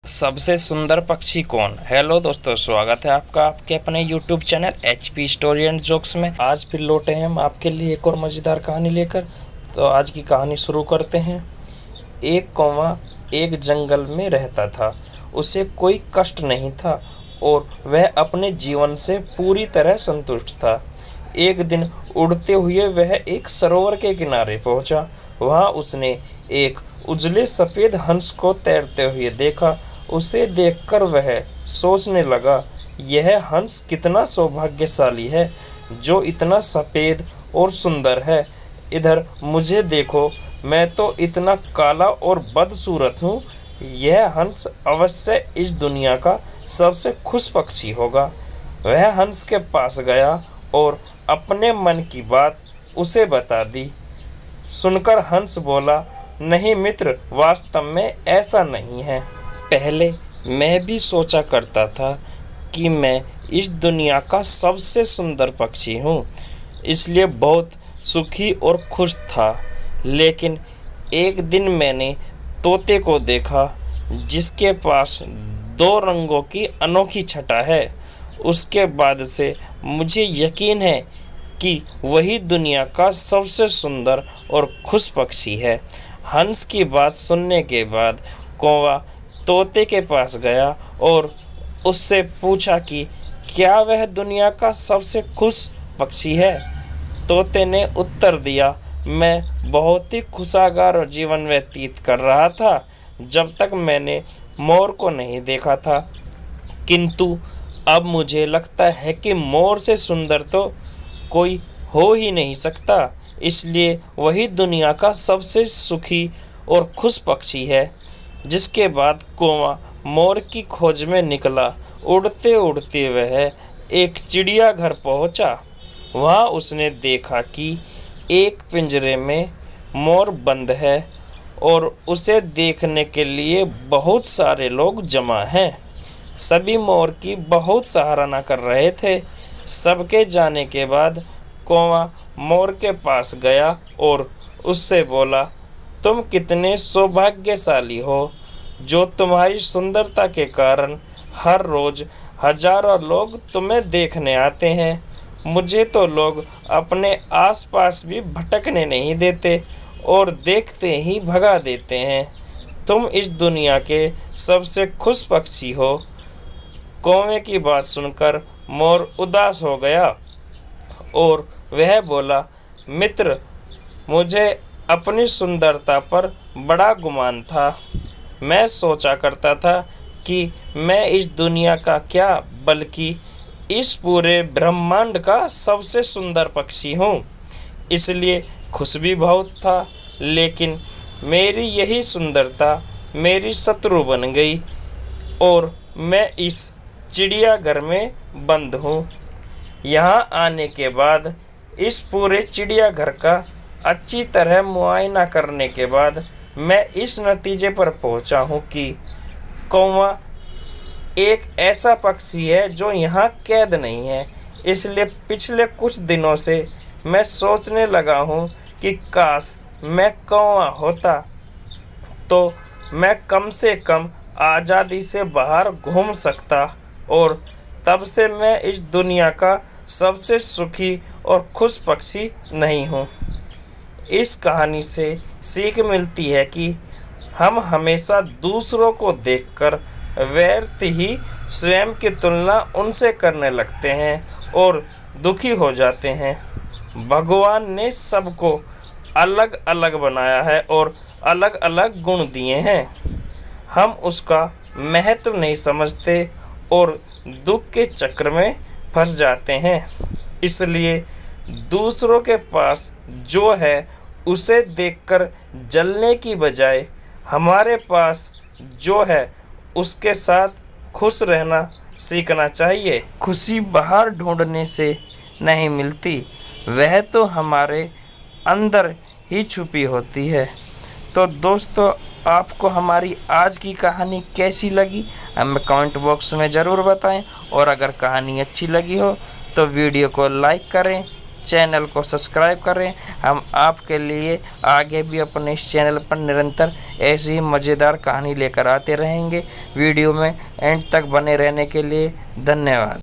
सबसे सुंदर पक्षी कौन। हेलो दोस्तों, स्वागत है आपका आपके अपने YouTube channel HP story and jokes में। आज फिर लौटे हैं हम आपके लिए एक और मज़ेदार कहानी लेकर। तो आज की कहानी शुरू करते हैं। एक कौवा एक जंगल में रहता था। उसे कोई कष्ट नहीं था और वह अपने जीवन से पूरी तरह संतुष्ट था। एक दिन उड़ते हुए वह एक सरोवर के किनारे पहुंचा। वहां उसने एक उजले सफ़ेद हंस को तैरते हुए देखा। उसे देखकर वह सोचने लगा, यह हंस कितना सौभाग्यशाली है जो इतना सफ़ेद और सुंदर है। इधर मुझे देखो, मैं तो इतना काला और बदसूरत हूँ। यह हंस अवश्य इस दुनिया का सबसे खुश पक्षी होगा। वह हंस के पास गया और अपने मन की बात उसे बता दी। सुनकर हंस बोला, नहीं मित्र, वास्तव में ऐसा नहीं है। पहले मैं भी सोचा करता था कि मैं इस दुनिया का सबसे सुंदर पक्षी हूँ, इसलिए बहुत सुखी और खुश था। लेकिन एक दिन मैंने तोते को देखा जिसके पास दो रंगों की अनोखी छटा है। उसके बाद से मुझे यकीन है कि वही दुनिया का सबसे सुंदर और खुश पक्षी है। हंस की बात सुनने के बाद कौवा तोते के पास गया और उससे पूछा कि क्या वह दुनिया का सबसे खुश पक्षी है। तोते ने उत्तर दिया, मैं बहुत ही खुशहाल जीवन व्यतीत कर रहा था जब तक मैंने मोर को नहीं देखा था, किंतु अब मुझे लगता है कि मोर से सुंदर तो कोई हो ही नहीं सकता, इसलिए वही दुनिया का सबसे सुखी और खुश पक्षी है। जिसके बाद कौवा मोर की खोज में निकला। उड़ते उड़ते वह एक चिड़ियाघर पहुंचा। वहां उसने देखा कि एक पिंजरे में मोर बंद है और उसे देखने के लिए बहुत सारे लोग जमा हैं। सभी मोर की बहुत सराहना कर रहे थे। सबके जाने के बाद कौवा मोर के पास गया और उससे बोला, तुम कितने सौभाग्यशाली हो जो तुम्हारी सुंदरता के कारण हर रोज़ हजारों लोग तुम्हें देखने आते हैं। मुझे तो लोग अपने आसपास भी भटकने नहीं देते और देखते ही भगा देते हैं। तुम इस दुनिया के सबसे खुश पक्षी हो। कौवे की बात सुनकर मोर उदास हो गया और वह बोला, मित्र, मुझे अपनी सुंदरता पर बड़ा गुमान था। मैं सोचा करता था कि मैं इस दुनिया का क्या बल्कि इस पूरे ब्रह्मांड का सबसे सुंदर पक्षी हूँ, इसलिए खुश भी बहुत था। लेकिन मेरी यही सुंदरता मेरी शत्रु बन गई और मैं इस चिड़ियाघर में बंद हूँ। यहाँ आने के बाद इस पूरे चिड़ियाघर का अच्छी तरह मुआयना करने के बाद मैं इस नतीजे पर पहुँचा हूँ कि कौवा एक ऐसा पक्षी है जो यहाँ कैद नहीं है। इसलिए पिछले कुछ दिनों से मैं सोचने लगा हूँ कि काश मैं कौवा होता तो मैं कम से कम आज़ादी से बाहर घूम सकता, और तब से मैं इस दुनिया का सबसे सुखी और खुश पक्षी नहीं हूँ। इस कहानी से सीख मिलती है कि हम हमेशा दूसरों को देखकर व्यर्थ ही स्वयं की तुलना उनसे करने लगते हैं और दुखी हो जाते हैं। भगवान ने सबको अलग अलग बनाया है और अलग अलग गुण दिए हैं। हम उसका महत्व नहीं समझते और दुख के चक्र में फंस जाते हैं। इसलिए दूसरों के पास जो है उसे देखकर जलने की बजाय हमारे पास जो है उसके साथ खुश रहना सीखना चाहिए। खुशी बाहर ढूंढने से नहीं मिलती, वह तो हमारे अंदर ही छुपी होती है। तो दोस्तों, आपको हमारी आज की कहानी कैसी लगी हमें कमेंट बॉक्स में ज़रूर बताएं, और अगर कहानी अच्छी लगी हो तो वीडियो को लाइक करें, चैनल को सब्सक्राइब करें। हम आपके लिए आगे भी अपने इस चैनल पर निरंतर ऐसी ही मज़ेदार कहानी लेकर आते रहेंगे। वीडियो में एंड तक बने रहने के लिए धन्यवाद।